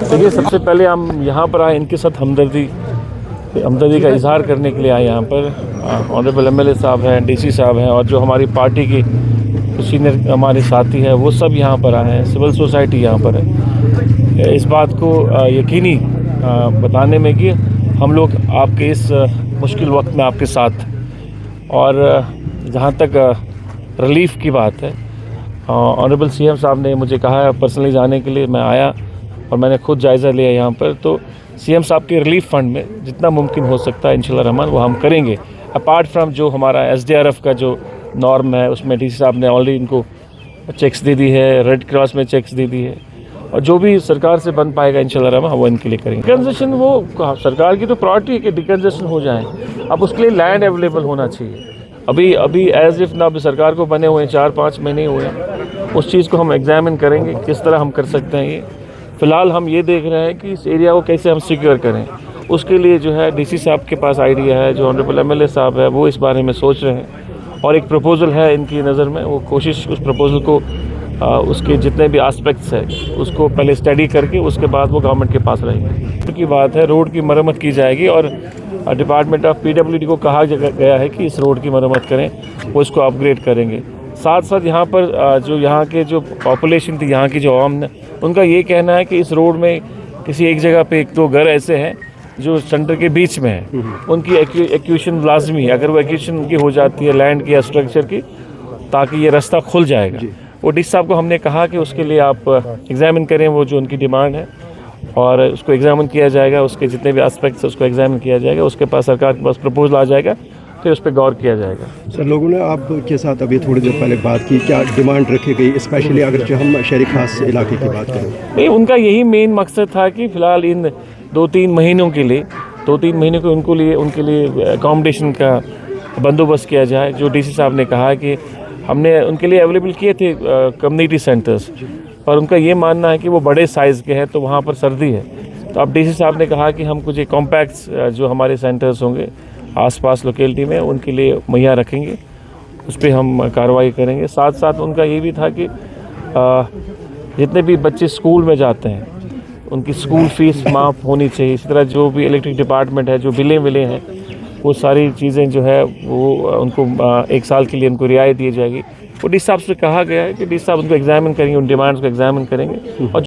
देखिए, सबसे पहले हम यहाँ पर आए, इनके साथ हमदर्दी का इजहार करने के लिए आए। यहाँ पर ऑनरेबल एमएलए साहब हैं, डीसी साहब हैं, और जो हमारी पार्टी की सीनियर हमारे साथी हैं वो सब यहाँ पर आए हैं। सिविल सोसाइटी यहाँ पर है, इस बात को यकीनी बताने में कि हम लोग आपके इस मुश्किल वक्त में आपके साथ। और जहाँ तक रिलीफ की बात है, ऑनरेबल सीएम साहब ने मुझे कहा है पर्सनली जाने के लिए। मैं आया और मैंने खुद जायज़ा लिया यहाँ पर। तो सीएम साहब के रिलीफ फंड में जितना मुमकिन हो सकता है इंशाल्लाह रहमान वो हम करेंगे। अपार्ट फ्रॉम जो हमारा एसडीआरएफ का जो नॉर्म है, उसमें डीसी साहब ने ऑलरेडी इनको चेक्स दे दी है, रेड क्रॉस में चेक्स दे दी है, और जो भी सरकार से बन पाएगा इंशाल्लाह रहमान वो इनके लिए करेंगे। डिकंजेशन वो सरकार की तो प्रायोरिटी है कि डिकंजेशन हो जाए। अब उसके लिए लैंड अवेलेबल होना चाहिए। अभी एज इफ़ ना अभी सरकार को बने हुए 4-5 महीने हुए हैं। उस चीज़ को हम एग्जामिन करेंगे किस तरह हम कर सकते हैं। ये फ़िलहाल हम ये देख रहे हैं कि इस एरिया को कैसे हम सिक्योर करें। उसके लिए जो है डीसी साहब के पास आइडिया है, जो ऑनरेबल एमएलए साहब है वो इस बारे में सोच रहे हैं, और एक प्रपोज़ल है इनकी नज़र में। वो कोशिश उस प्रपोज़ल को उसके जितने भी एस्पेक्ट्स हैं उसको पहले स्टडी करके उसके बाद वो गवर्नमेंट के पास रहेंगे। की बात है, रोड की मरम्मत की जाएगी, और डिपार्टमेंट ऑफ पीडब्ल्यूडी को कहा गया है कि इस रोड की मरम्मत करें, वो इसको अपग्रेड करेंगे। साथ साथ यहाँ पर जो यहाँ के जो पॉपुलेशन थी, यहाँ की जो आवाम ने, उनका ये कहना है कि इस रोड में किसी एक जगह पे 1-2 घर ऐसे हैं जो सेंटर के बीच में है, उनकी एक्यूशन लाजमी है। अगर वो एक्यूशन उनकी हो जाती है लैंड की या स्ट्रक्चर की, ताकि ये रास्ता खुल जाएगा। वो डीसी साहब को हमने कहा कि उसके लिए आप एग्जामिन करें वो जो उनकी डिमांड है, और उसको एग्जामिन किया जाएगा। उसके जितने भी एस्पेक्ट्स उसको एग्जामिन किया जाएगा। उसके पास सरकार के पास प्रपोजल आ जाएगा, फिर उस पर गौर किया जाएगा। सर, लोगों ने आपके साथ अभी थोड़ी देर पहले बात की, क्या डिमांड रखी गई, स्पेशली अगर जो हम शहरी खास इलाके की बात करें? नहीं, उनका यही मेन मकसद था कि फ़िलहाल इन 2-3 महीनों के लिए उनके लिए अकोमोडेशन का बंदोबस्त किया जाए। जो डीसी साहब ने कहा कि हमने उनके लिए अवेलेबल किए थे कम्युनिटी सेंटर्स, पर उनका ये मानना है कि वो बड़े साइज़ के हैं तो वहाँ पर सर्दी है। तो अब डीसी साहब ने कहा कि हम कुछ एक कॉम्पैक्ट्स जो हमारे सेंटर्स होंगे आसपास लोकेलिटी में उनके लिए मुहैया रखेंगे, उस पर हम कार्रवाई करेंगे। साथ साथ उनका ये भी था कि जितने भी बच्चे स्कूल में जाते हैं उनकी स्कूल फ़ीस माफ़ होनी चाहिए। इसी तरह जो भी इलेक्ट्रिक डिपार्टमेंट है, जो बिलें हैं, वो सारी चीज़ें जो है वो उनको 1 साल के लिए उनको रियायत दी जाएगी। वो डीसी साहब से कहा गया है कि डीसी साहब उनको एग्जामिन करेंगे, उन डिमांड्स को एग्जामिन करेंगे। और